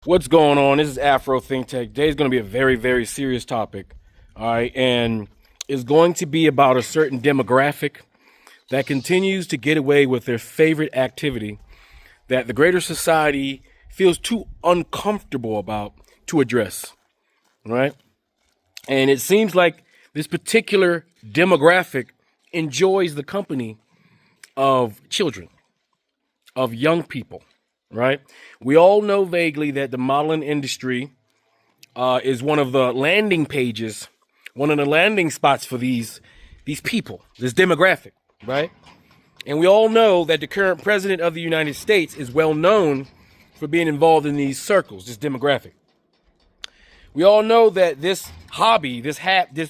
What's going on? This is Afro Think Tech. Today's going to be a very, very serious topic. All right. And it's going to be about a certain demographic that continues to get away with their favorite activity that the greater society feels too uncomfortable about to address. Right. And it seems like this particular demographic enjoys the company of children, of young people. Right. We all know vaguely that the modeling industry is one of the landing pages, one of the landing spots for these people, this demographic. Right. And we all know that the current president of the United States is well known for being involved in these circles, this demographic. We all know that this hobby, this hobby,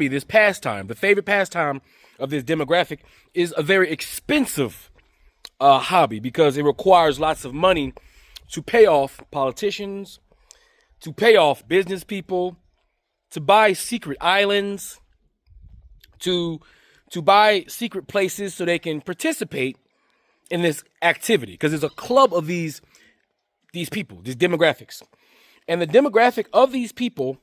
this pastime, the favorite pastime of this demographic is a very expensive hobby because it requires lots of money to pay off politicians, to pay off business people, to buy secret islands, to buy secret places so they can participate in this activity because there's a club of these people, these demographics. And the demographic of these people,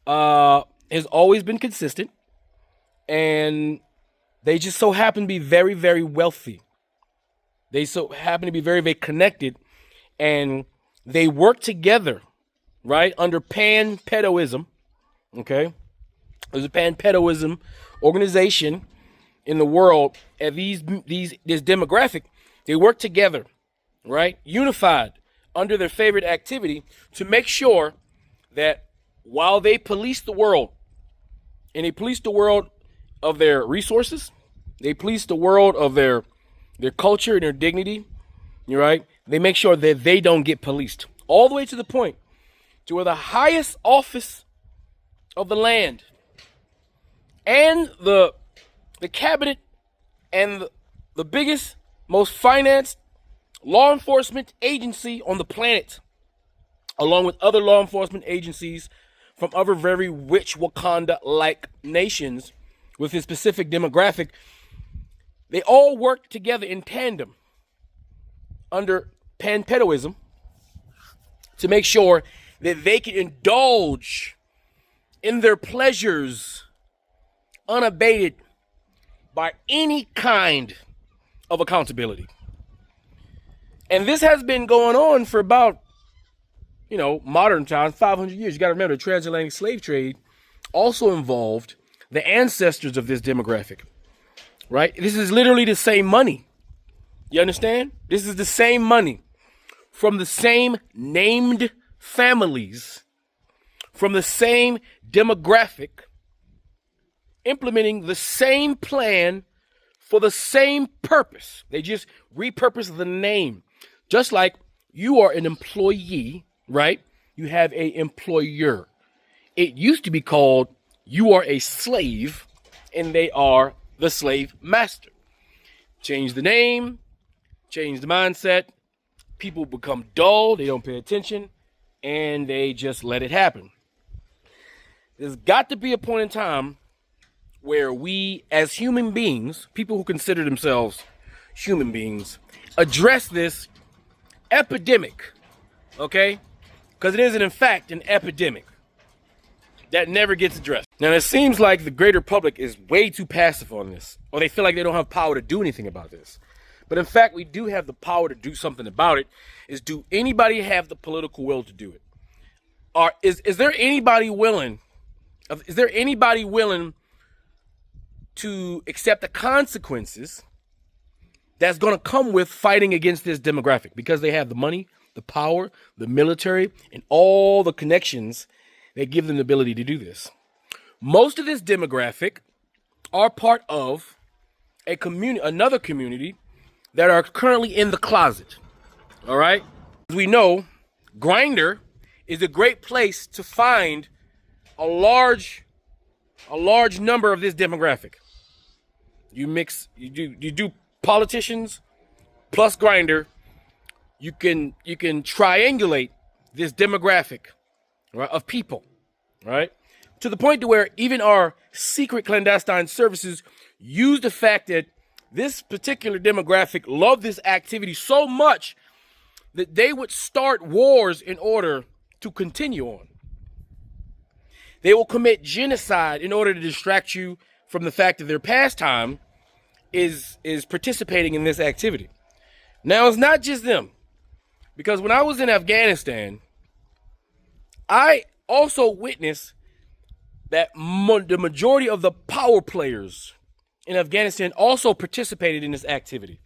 has always been consistent, and they just so happen to be very, very wealthy. They so happen to be very, very connected, and they work together, right, under pan-pedoism, okay? There's a pan-pedoism organization in the world, and this demographic, they work together, right, unified under their favorite activity to make sure that while they police the world, and they police the world of their resources, they police the world of their culture and their dignity, right? They make sure that they don't get policed. All the way to the point to where the highest office of the land and the cabinet and the biggest, most financed law enforcement agency on the planet, along with other law enforcement agencies from other very rich Wakanda-like nations with a specific demographic, they all work together in tandem under pan-pedoism to make sure that they can indulge in their pleasures unabated by any kind of accountability. And this has been going on for about, modern times, 500 years. You got to remember, the transatlantic slave trade also involved the ancestors of this demographic. Right? This is literally the same money. You understand? This is the same money from the same named families, from the same demographic, implementing the same plan for the same purpose. They just repurpose the name. Just like you are an employee, right? You have an employer. It used to be called you are a slave and they are the slave master. Change the name, change the mindset. People become dull, they don't pay attention, and they just let it happen. There's got to be a point in time where we, as human beings, people who consider themselves human beings, address this epidemic, okay? Because it is, in fact, an epidemic that never gets addressed. Now, it seems like the greater public is way too passive on this, or they feel like they don't have power to do anything about this. But in fact, we do have the power to do something about it. Do anybody have the political will to do it? Or is there anybody willing? Is there anybody willing to accept the consequences that's going to come with fighting against this demographic? Because they have the money, the power, the military, and all the connections that give them the ability to do this. Most of this demographic are part of a community, another community that are currently in the closet. All right. As we know, Grindr is a great place to find a large number of this demographic. You do politicians plus Grindr. You can triangulate this demographic, right, of people, right? To the point to where even our secret clandestine services use the fact that this particular demographic love this activity so much that they would start wars in order to continue on. They will commit genocide in order to distract you from the fact that their pastime is participating in this activity. Now, it's not just them, because when I was in Afghanistan, I also witnessed that the majority of the power players in Afghanistan also participated in this activity.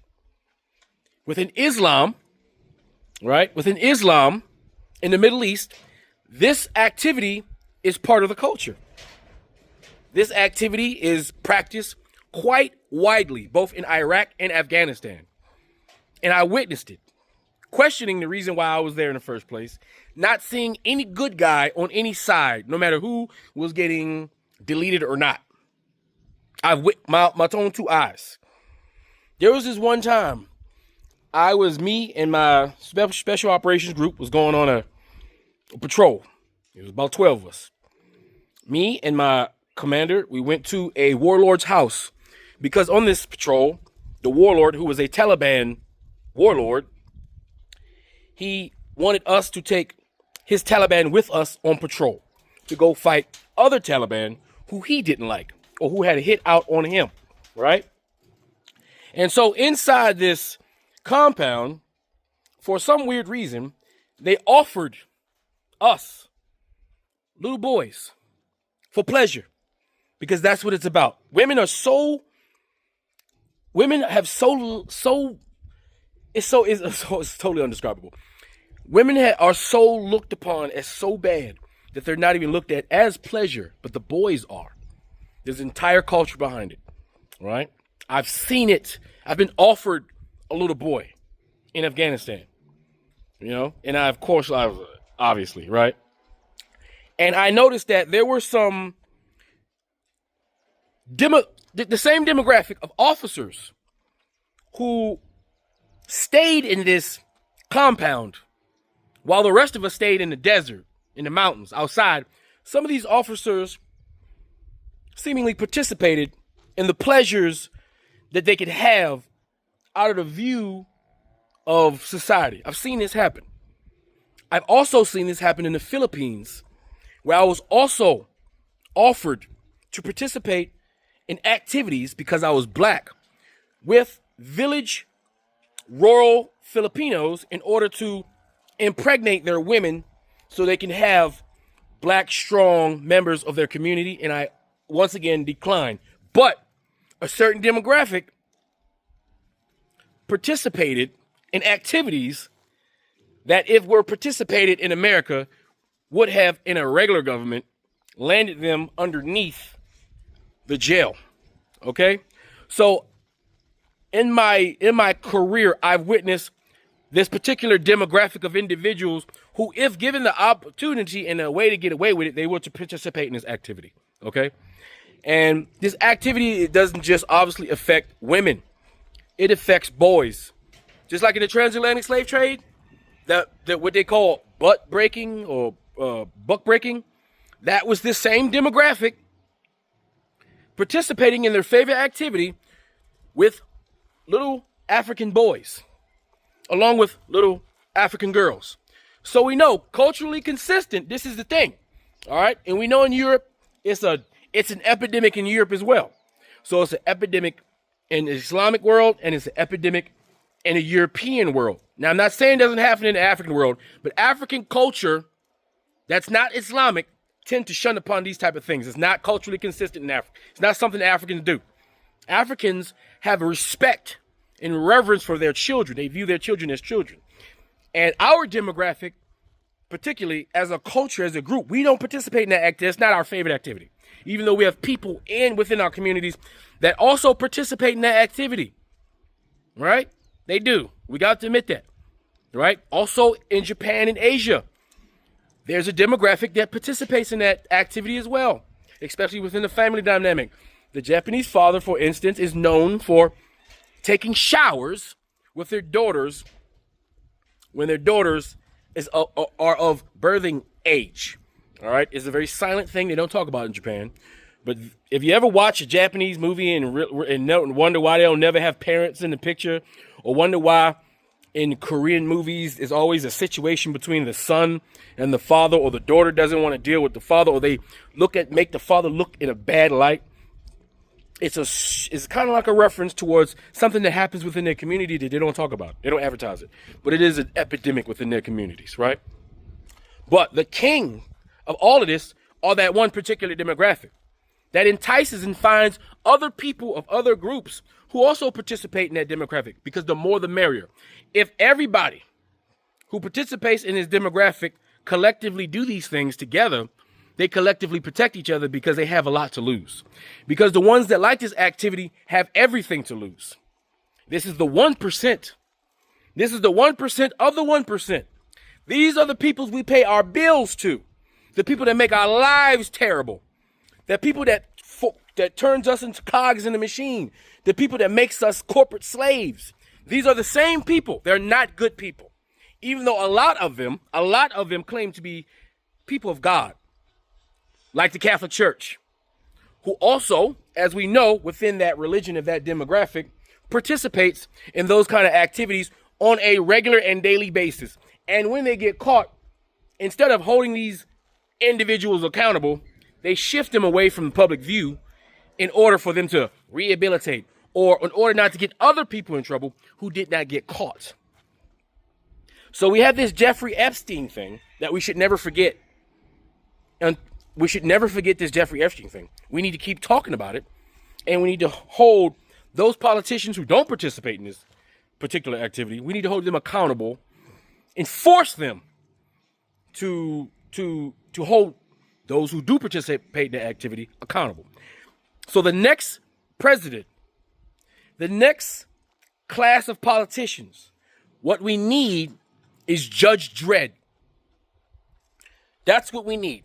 Within Islam, right? Within Islam in the Middle East, this activity is part of the culture. This activity is practiced quite widely, both in Iraq and Afghanistan. And I witnessed it, questioning the reason why I was there in the first place, not seeing any good guy on any side, no matter who was getting deleted or not. I've with my own two eyes. There was this one time, me and my special operations group was going on a patrol. It was about 12 of us. Me and my commander, we went to a warlord's house because on this patrol, the warlord, who was a Taliban warlord, he wanted us to take his Taliban with us on patrol to go fight other Taliban who he didn't like or who had a hit out on him, right? And so inside this compound, for some weird reason, they offered us, little boys, for pleasure, because that's what it's about. Women have it's totally undescribable. Women are so looked upon as so bad that they're not even looked at as pleasure, but the boys are. There's an entire culture behind it, right? I've seen it. I've been offered a little boy in Afghanistan, and I, of course, obviously, right? And I noticed that there were some the same demographic of officers who stayed in this compound while the rest of us stayed in the desert, in the mountains, outside. Some of these officers seemingly participated in the pleasures that they could have out of the view of society. I've seen this happen. I've also seen this happen in the Philippines, where I was also offered to participate in activities because I was black with village rural Filipinos in order to impregnate their women so they can have black strong members of their community. And I once again declined. But a certain demographic participated in activities that, if were participated in America, would have, in a regular government, landed them underneath the jail. Okay? So in my career, I've witnessed this particular demographic of individuals who, if given the opportunity and a way to get away with it, they would participate in this activity. Okay? And this activity, it doesn't just obviously affect women. It affects boys. Just like in the transatlantic slave trade, that what they call butt breaking or buck breaking, that was this same demographic participating in their favorite activity with little African boys, along with little African girls. So we know, culturally consistent, this is the thing. All right? And we know in Europe, it's an epidemic in Europe as well. So it's an epidemic in the Islamic world, and it's an epidemic in the European world. Now, I'm not saying it doesn't happen in the African world, but African culture that's not Islamic tend to shun upon these type of things. It's not culturally consistent in Africa. It's not something Africans do. Africans have a respect and reverence for their children. They view their children as children. And our demographic, particularly as a culture, as a group, we don't participate in that activity. It's not our favorite activity. Even though we have people within our communities that also participate in that activity. Right? They do. We got to admit that. Right? Also in Japan and Asia, there's a demographic that participates in that activity as well, especially within the family dynamic. The Japanese father, for instance, is known for taking showers with their daughters when their daughters are of birthing age. All right? It's a very silent thing they don't talk about in Japan. But if you ever watch a Japanese movie and wonder why they don't never have parents in the picture, or wonder why in Korean movies, there's always a situation between the son and the father, or the daughter doesn't want to deal with the father, or they make the father look in a bad light. It's kind of like a reference towards something that happens within their community that they don't talk about. They don't advertise it. But it is an epidemic within their communities, right? But the king of all of this are that one particular demographic that entices and finds other people of other groups who also participate in that demographic, because the more the merrier. If everybody who participates in this demographic collectively do these things together, they collectively protect each other because they have a lot to lose. Because the ones that like this activity have everything to lose. This is the 1%. This is the 1% of the 1%. These are the people we pay our bills to. The people that make our lives terrible. The people that turns us into cogs in the machine. The people that makes us corporate slaves. These are the same people. They're not good people. Even though a lot of them claim to be people of God. Like the Catholic Church, who also, as we know, within that religion of that demographic, participates in those kind of activities on a regular and daily basis. And when they get caught, instead of holding these individuals accountable, they shift them away from the public view in order for them to rehabilitate, or in order not to get other people in trouble who did not get caught. So we have this Jeffrey Epstein thing that we should never forget. And we should never forget this Jeffrey Epstein thing. We need to keep talking about it. And we need to hold those politicians who don't participate in this particular activity, we need to hold them accountable and force them to hold those who do participate in the activity accountable. So the next president, the next class of politicians, what we need is Judge Dredd. That's what we need.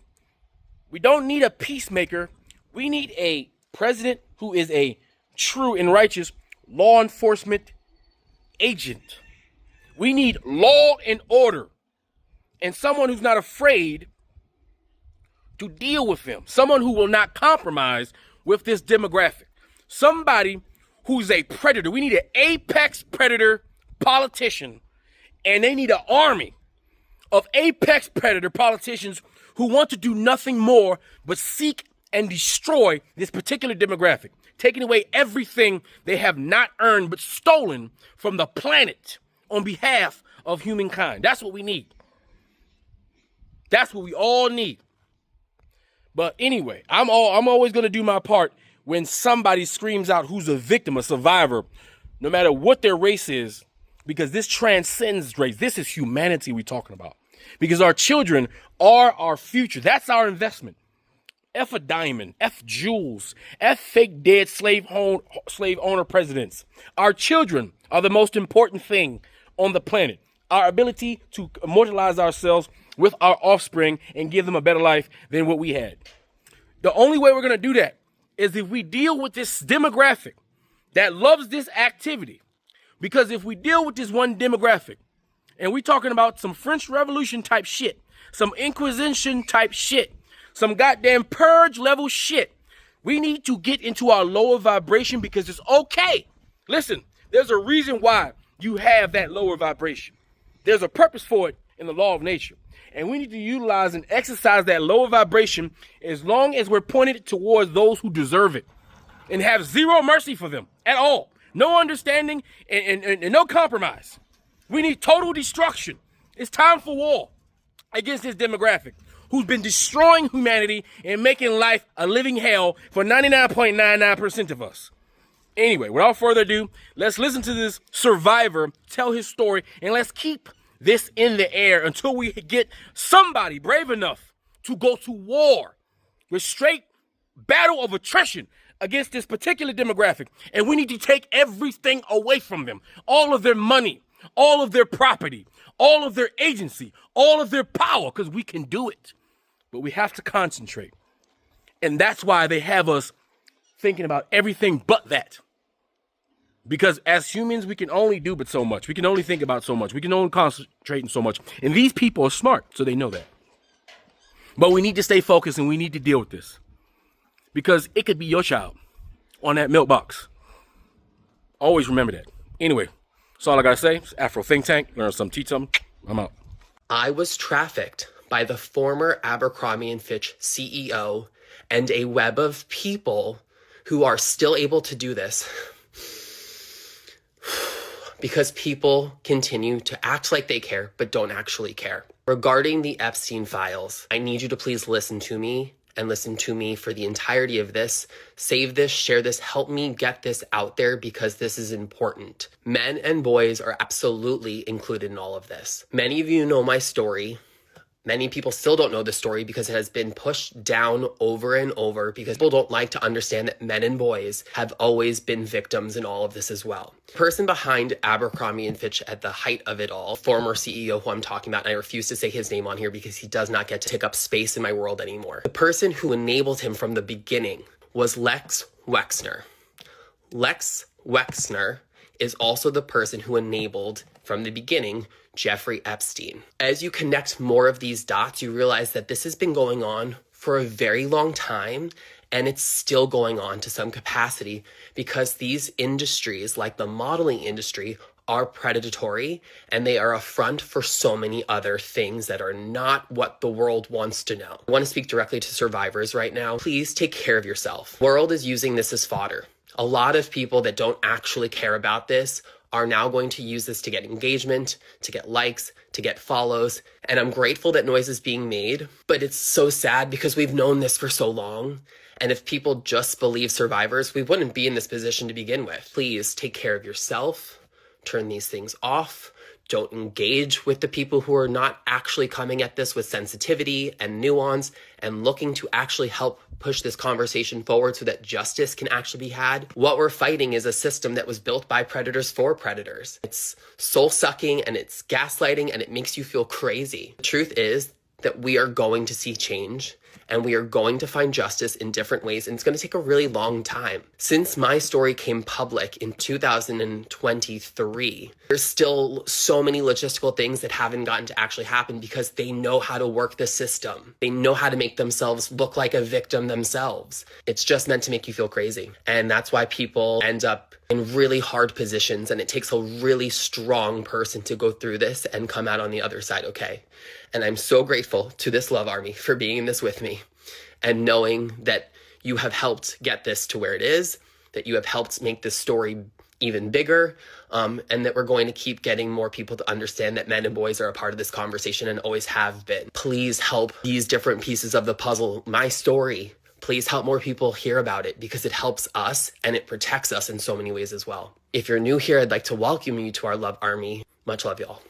We don't need a peacemaker. We need a president who is a true and righteous law enforcement agent. We need law and order, and someone who's not afraid to deal with them. Someone who will not compromise with this demographic. Somebody who's a predator. We need an apex predator politician, and they need an army of apex predator politicians who want to do nothing more but seek and destroy this particular demographic, taking away everything they have not earned but stolen from the planet on behalf of humankind. That's what we need. That's what we all need. But anyway, I'm always going to do my part when somebody screams out who's a victim, a survivor, no matter what their race is, because this transcends race. This is humanity we're talking about. Because our children are our future. That's our investment. F a diamond, F jewels, F fake dead slave owner presidents. Our children are the most important thing on the planet. Our ability to immortalize ourselves with our offspring and give them a better life than what we had. The only way we're going to do that is if we deal with this demographic that loves this activity. Because if we deal with this one demographic, and we're talking about some French Revolution type shit, some Inquisition type shit, some goddamn purge level shit, we need to get into our lower vibration, because it's okay. Listen, there's a reason why you have that lower vibration. There's a purpose for it in the law of nature. And we need to utilize and exercise that lower vibration as long as we're pointed towards those who deserve it, and have zero mercy for them at all. No understanding and no compromise. We need total destruction. It's time for war against this demographic who's been destroying humanity and making life a living hell for 99.99% of us. Anyway, without further ado, let's listen to this survivor tell his story, and let's keep this in the air until we get somebody brave enough to go to war with straight battle of attrition against this particular demographic. And we need to take everything away from them. All of their money, all of their property, all of their agency, all of their power, because we can do it. But we have to concentrate. And that's why they have us thinking about everything but that. Because as humans, we can only do but so much. We can only think about so much. We can only concentrate on so much. And these people are smart, so they know that. But we need to stay focused, and we need to deal with this. Because it could be your child on that milk box. Always remember that. Anyway, That's all I gotta say. It's Afro Think Tank. Learn something, teach something. I'm out. I was trafficked by the former Abercrombie & Fitch CEO and a web of people who are still able to do this because people continue to act like they care but don't actually care. Regarding the Epstein files, I need you to please listen to me and listen to me for the entirety of this. Save this, share this, help me get this out there because this is important. Men and boys are absolutely included in all of this. Many of you know my story. Many people still don't know the story because it has been pushed down over and over because people don't like to understand that men and boys have always been victims in all of this as well. The person behind Abercrombie & Fitch at the height of it all, former CEO who I'm talking about, and I refuse to say his name on here because he does not get to take up space in my world anymore. The person who enabled him from the beginning was Lex Wexner. Lex Wexner is also the person who enabled, from the beginning, Jeffrey Epstein. As you connect more of these dots, you realize that this has been going on for a very long time, and it's still going on to some capacity because these industries, like the modeling industry, are predatory and they are a front for so many other things that are not what the world wants to know. I want to speak directly to survivors right now. Please take care of yourself. The world is using this as fodder. A lot of people that don't actually care about this are now going to use this to get engagement, to get likes, to get follows. And I'm grateful that noise is being made, but it's so sad because we've known this for so long. And if people just believe survivors, we wouldn't be in this position to begin with. Please take care of yourself, turn these things off. Don't engage with the people who are not actually coming at this with sensitivity and nuance and looking to actually help push this conversation forward so that justice can actually be had. What we're fighting is a system that was built by predators for predators. It's soul-sucking and it's gaslighting and it makes you feel crazy. The truth is that we are going to see change and we are going to find justice in different ways, and it's going to take a really long time. Since my story came public in 2023, there's still so many logistical things that haven't gotten to actually happen because they know how to work the system. They know how to make themselves look like a victim themselves. It's just meant to make you feel crazy. And that's why people end up in really hard positions, and it takes a really strong person to go through this and come out on the other side okay. And I'm so grateful to this love army for being in this with me and knowing that you have helped get this to where it is, that you have helped make this story even bigger, and that we're going to keep getting more people to understand that men and boys are a part of this conversation and always have been. Please help these different pieces of the puzzle, my story. Please help more people hear about it because it helps us and it protects us in so many ways as well. If you're new here, I'd like to welcome you to our love army. Much love, y'all.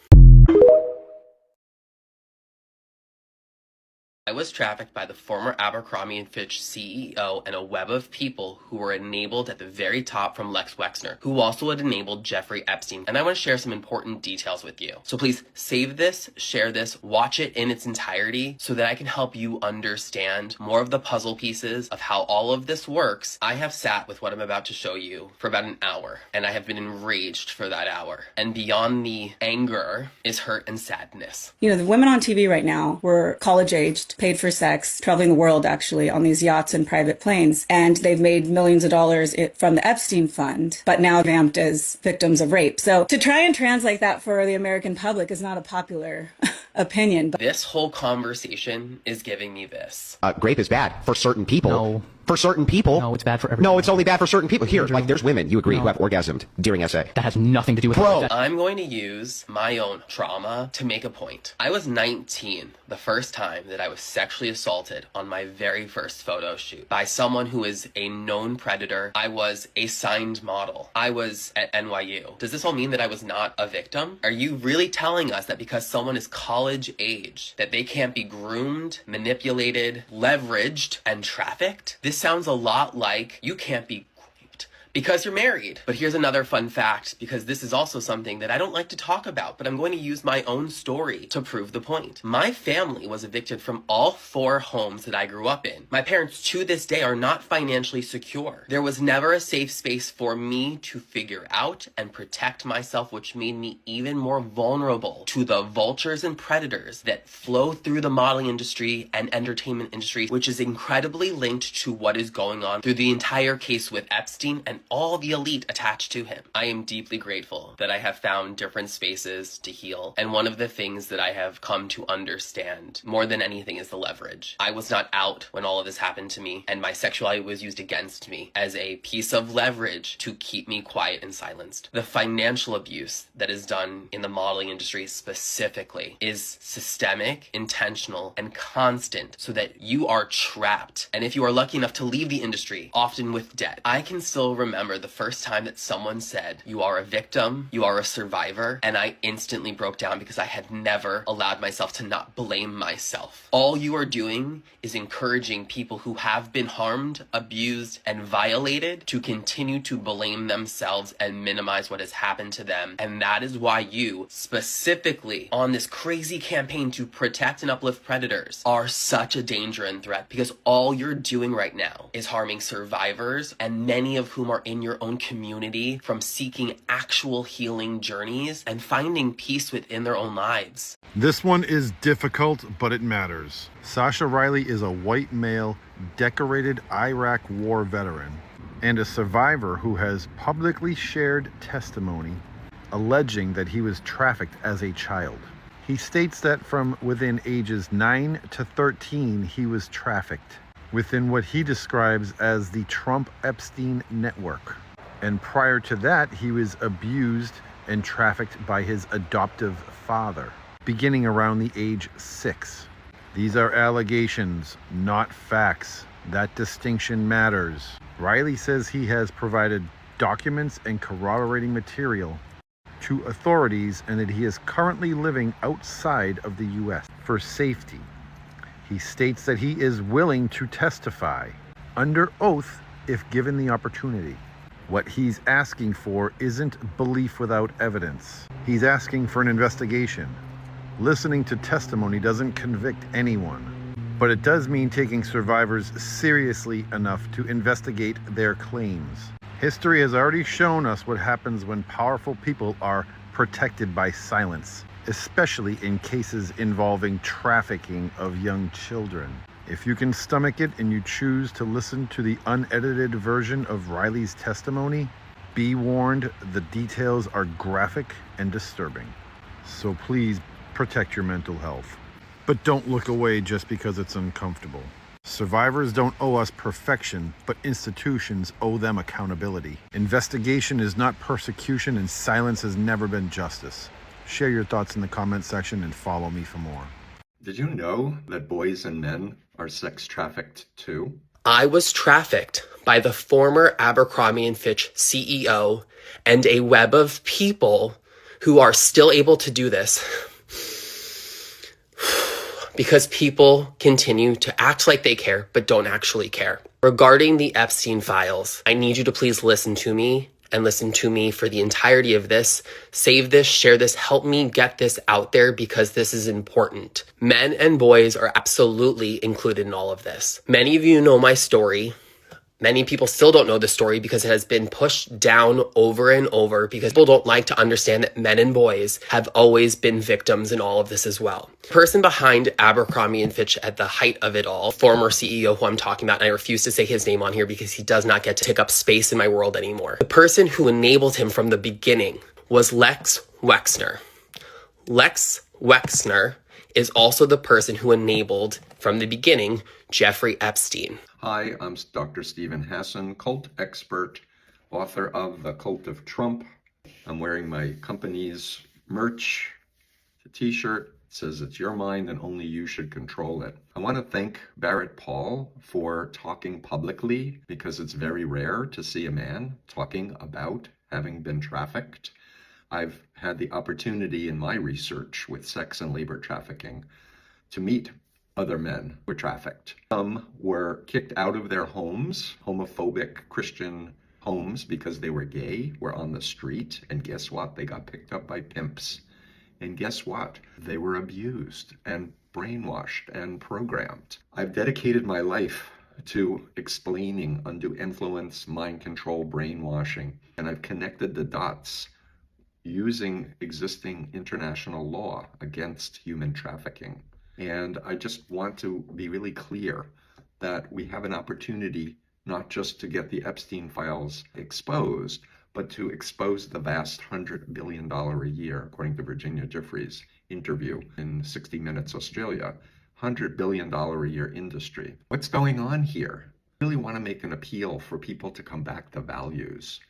I was trafficked by the former Abercrombie & Fitch CEO and a web of people who were enabled at the very top from Lex Wexner, who also had enabled Jeffrey Epstein. And I want to share some important details with you. So please save this, share this, watch it in its entirety so that I can help you understand more of the puzzle pieces of how all of this works. I have sat with what I'm about to show you for about an hour, and I have been enraged for that hour. And beyond the anger is hurt and sadness. You know, the women on TV right now were college-aged, paid for sex, traveling the world actually on these yachts and private planes. And they've made millions of dollars from the Epstein fund, but now vamped as victims of rape. So to try and translate that for the American public is not a popular opinion. This whole conversation is giving me this. Grape is bad for certain people. No. For certain people. No, it's bad for everyone. No, it's only bad for certain people. Here, Andrew. like there's women, you agree, No. who have orgasmed during SA. That has nothing to do with Bro. that. I'm going to use my own trauma to make a point. I was 19 the first time that I was sexually assaulted on my very first photo shoot by someone who is a known predator. I was a signed model. I was at NYU. Does this all mean that I was not a victim? Are you really telling us that because someone is college age that they can't be groomed, manipulated, leveraged, and trafficked? This sounds a lot like you can't be raped because you're married. But here's another fun fact, because this is also something that I don't like to talk about, but I'm going to use my own story to prove the point. My family was evicted from all 4 homes that I grew up in. My parents to this day are not financially secure. There was never a safe space for me to figure out and protect myself, which made me even more vulnerable to the vultures and predators that flow through the modeling industry and entertainment industry, which is incredibly linked to what is going on through the entire case with Epstein and all the elite attached to him. I am deeply grateful that I have found different spaces to heal. And one of the things that I have come to understand more than anything is the leverage. I was not out when all of this happened to me, and my sexuality was used against me as a piece of leverage to keep me quiet and silenced. The financial abuse that is done in the modeling industry specifically is systemic, intentional, and constant, so that you are trapped. And if you are lucky enough to leave the industry, often with debt. I can still remember the first time that someone said, "You are a victim, you are a survivor," and I instantly broke down because I had never allowed myself to not blame myself. All you are doing is encouraging people who have been harmed, abused, and violated to continue to blame themselves and minimize what has happened to them. And that is why you, specifically on this crazy campaign to protect and uplift predators, are such a danger and threat, because all you're doing right now is harming survivors, and many of whom are in your own community, from seeking actual healing journeys and finding peace within their own lives. This one is difficult, but it matters. Sasha Riley is a white male, decorated Iraq war veteran, and a survivor who has publicly shared testimony alleging that he was trafficked as a child. He states that from within ages 9 to 13, he was trafficked within what he describes as the Trump-Epstein network. And prior to that, he was abused and trafficked by his adoptive father, beginning around the age 6. These are allegations, not facts. That distinction matters. Riley says he has provided documents and corroborating material to authorities, and that he is currently living outside of the U.S. for safety. He states that he is willing to testify under oath if given the opportunity. What he's asking for isn't belief without evidence. He's asking for an investigation. Listening to testimony doesn't convict anyone, but it does mean taking survivors seriously enough to investigate their claims. History has already shown us what happens when powerful people are protected by silence, especially in cases involving trafficking of young children. If you can stomach it and you choose to listen to the unedited version of Riley's testimony, be warned, the details are graphic and disturbing. So please protect your mental health. But don't look away just because it's uncomfortable. Survivors don't owe us perfection, but institutions owe them accountability. Investigation is not persecution, and silence has never been justice. Share your thoughts in the comment section and follow me for more. Did you know that boys and men are sex trafficked too? I was trafficked by the former Abercrombie & Fitch CEO and a web of people who are still able to do this because people continue to act like they care, but don't actually care. Regarding the Epstein files, I need you to please listen to me and listen to me for the entirety of this. Save this, share this, help me get this out there, because this is important. Men and boys are absolutely included in all of this. Many of you know my story. Many people still don't know the story because it has been pushed down over and over, because people don't like to understand that men and boys have always been victims in all of this as well. The person behind Abercrombie & Fitch at the height of it all, former CEO who I'm talking about, and I refuse to say his name on here because he does not get to take up space in my world anymore. The person who enabled him from the beginning was Lex Wexner. Lex Wexner is also the person who enabled, from the beginning, Jeffrey Epstein. Hi, I'm Dr. Stephen Hassan, cult expert, author of The Cult of Trump. I'm wearing my company's merch, the t-shirt. It says it's your mind and only you should control it. I want to thank Barrett Paul for talking publicly, because it's very rare to see a man talking about having been trafficked. I've had the opportunity in my research with sex and labor trafficking to meet other men who were trafficked. Some were kicked out of their homes, homophobic Christian homes, because they were gay, were on the street, and guess what? They got picked up by pimps. And guess what? They were abused and brainwashed and programmed. I've dedicated my life to explaining undue influence, mind control, brainwashing, and I've connected the dots using existing international law against human trafficking. And I just want to be really clear that we have an opportunity not just to get the Epstein files exposed, but to expose the vast $100 billion a year, according to Virginia Giuffre's interview in 60 Minutes Australia, $100 billion a year industry. What's going on here? I really want to make an appeal for people to come back to values,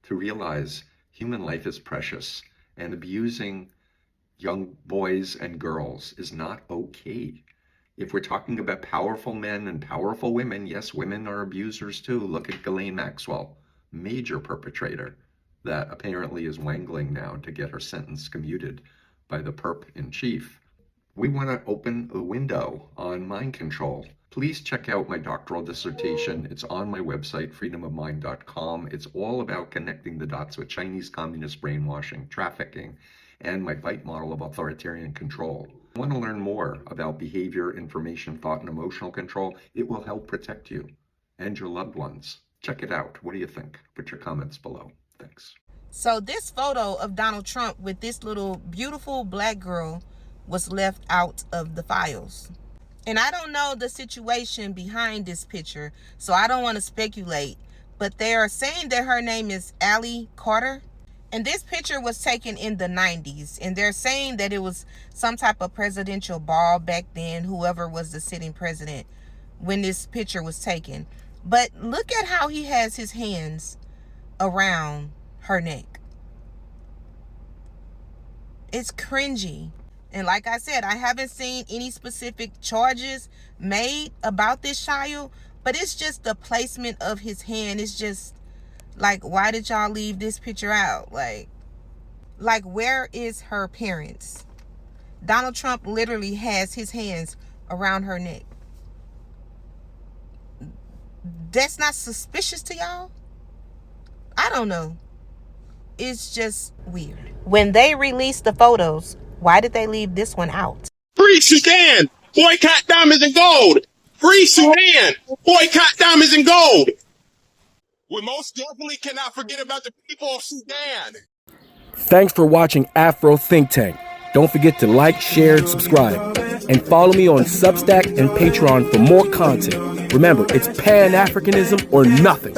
to realize human life is precious, and abusing young boys and girls is not okay. If we're talking about powerful men and powerful women, yes, women are abusers too. Look at Ghislaine Maxwell, major perpetrator that apparently is wangling now to get her sentence commuted by the perp in chief. We want to open a window on mind control. Please check out my doctoral dissertation. It's on my website, freedomofmind.com. It's all about connecting the dots with Chinese communist brainwashing, trafficking, and my bite model of authoritarian control. I want to learn more about behavior, information, thought, and emotional control. It will help protect you and your loved ones. Check it out. What do you think? Put your comments below. Thanks. So this photo of Donald Trump with this little beautiful black girl was left out of the files. And I don't know the situation behind this picture, so I don't want to speculate. But they are saying that her name is Allie Carter. And this picture was taken in the 90s. And they're saying that it was some type of presidential ball back then, whoever was the sitting president when this picture was taken. But look at how he has his hands around her neck. It's cringy. And like I said, I haven't seen any specific charges made about this child, but it's just the placement of his hand. It's just like, why did y'all leave this picture out? Like where is her parents? Donald Trump literally has his hands around her neck. That's not suspicious to y'all? I don't know. It's just weird. When they released the photos, why did they leave this one out? Free Sudan! Boycott diamonds and gold! Free Sudan! Boycott diamonds and gold! We most definitely cannot forget about the people of Sudan. Thanks for watching Afro Think Tank. Don't forget to like, share, and subscribe. And follow me on Substack and Patreon for more content. Remember, it's Pan-Africanism or nothing.